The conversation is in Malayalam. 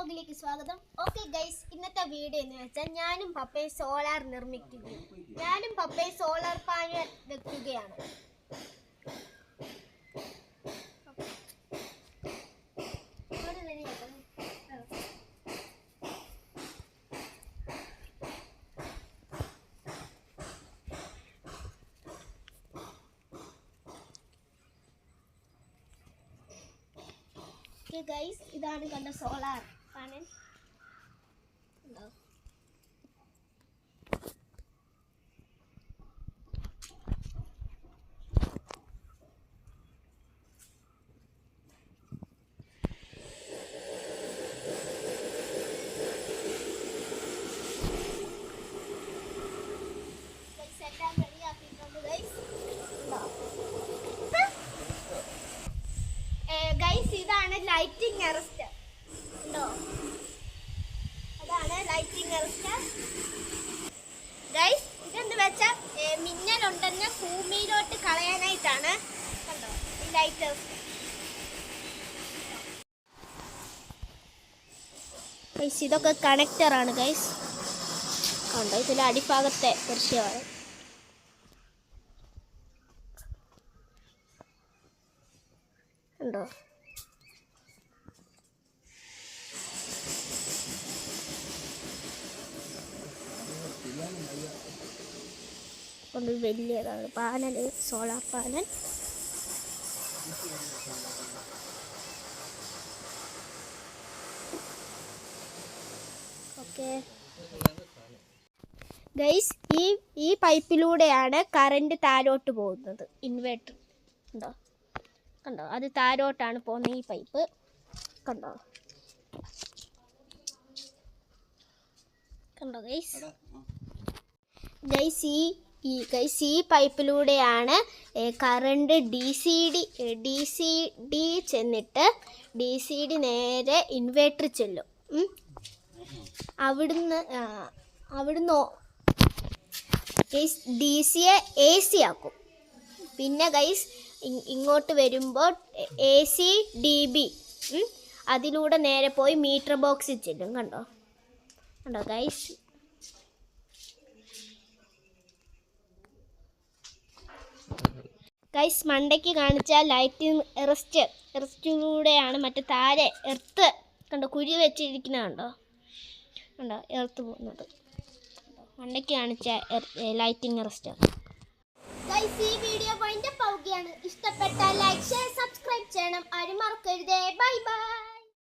വ്ലോഗിലേക്ക് സ്വാഗതം. ഓക്കെ ഗൈസ്, ഇന്നത്തെ വീഡിയോ എന്ന് വെച്ചാൽ ഞാനും പപ്പയും സോളാർ നിർമ്മിക്കുകയും ഞാനും പപ്പയും സോളാർ പാനൽ വെക്കുകയാണ്. ഗൈസ്, ഇതാണ് കണ്ട സോളാർ പാനൽ. എല്ലാം റെഡിയാക്കിയിട്ടുണ്ട് ഗൈസ്. ഗൈസ്, ഇതാണ് ലൈറ്റിംഗ് അറസ്റ്റർ. ഉണ്ടോ? അതാണ് ലൈറ്റിംഗ് അറസ്റ്റർ. ഗൈസ്, ഇതെന്ന് വെച്ചാൽ മിന്നലുണ്ടെന്ന് ഭൂമിയിലോട്ട് കളയാനായിട്ടാണ്. കണ്ടോ ഈ ലൈറ്റ് അറസ്റ്റർ. ഗൈസ്, ഇതൊക്കെ കണക്ടറാണ് ഗൈസ്. കണ്ടോ, ഇതിലെ അടിഭാഗത്തെ ദൃശ്യമാണ്. ഉണ്ടോ? ഒന്ന് വലിയതാണ് panel, solar panel. Okay guys, ഈ പൈപ്പിലൂടെയാണ് കറണ്ട് താഴോട്ട് പോകുന്നത്. ഇൻവേർട്ടർ ഉണ്ടോ? കണ്ടോ, അത് താഴോട്ടാണ് പോകുന്ന ഈ പൈപ്പ്. കണ്ടോ കണ്ടോ ഗൈസ്. ഗൈസ്, ഈ പൈപ്പിലൂടെയാണ് കറണ്ട് ഡി സി ഡി ചെന്നിട്ട് DC നേരെ ഇൻവേർട്ടർ ചെല്ലും. അവിടുന്ന് ഗൈസ് DC AC ആക്കും. പിന്നെ ഗൈസ് ഇങ്ങോട്ട് വരുമ്പോൾ AC DB അതിലൂടെ നേരെ പോയി മീറ്റർ ബോക്സിൽ ചെല്ലും. കണ്ടോ ഗൈസ്. ഗൈസ്, മണ്ടയ്ക്ക് കാണിച്ച ലൈറ്റിംഗ് എറസ്റ്റിലൂടെയാണ് മറ്റേ താഴെ എർത്ത് കണ്ടോ കുഴി വെച്ചിരിക്കുന്ന കണ്ടോ എർത്ത് പോകുന്നത്. മണ്ടയ്ക്ക് കാണിച്ച ലൈറ്റിംഗ് അറസ്റ്റർ. ഗൈസ്, ഈ വീഡിയോ പോയിന്റ് പോവുകയാണ്. ഇഷ്ടപ്പെട്ടാൽ ലൈക്ക്, ഷെയർ, സബ്സ്ക്രൈബ് ചെയ്യണം. ആരും മറക്കരുതേ. Bye bye.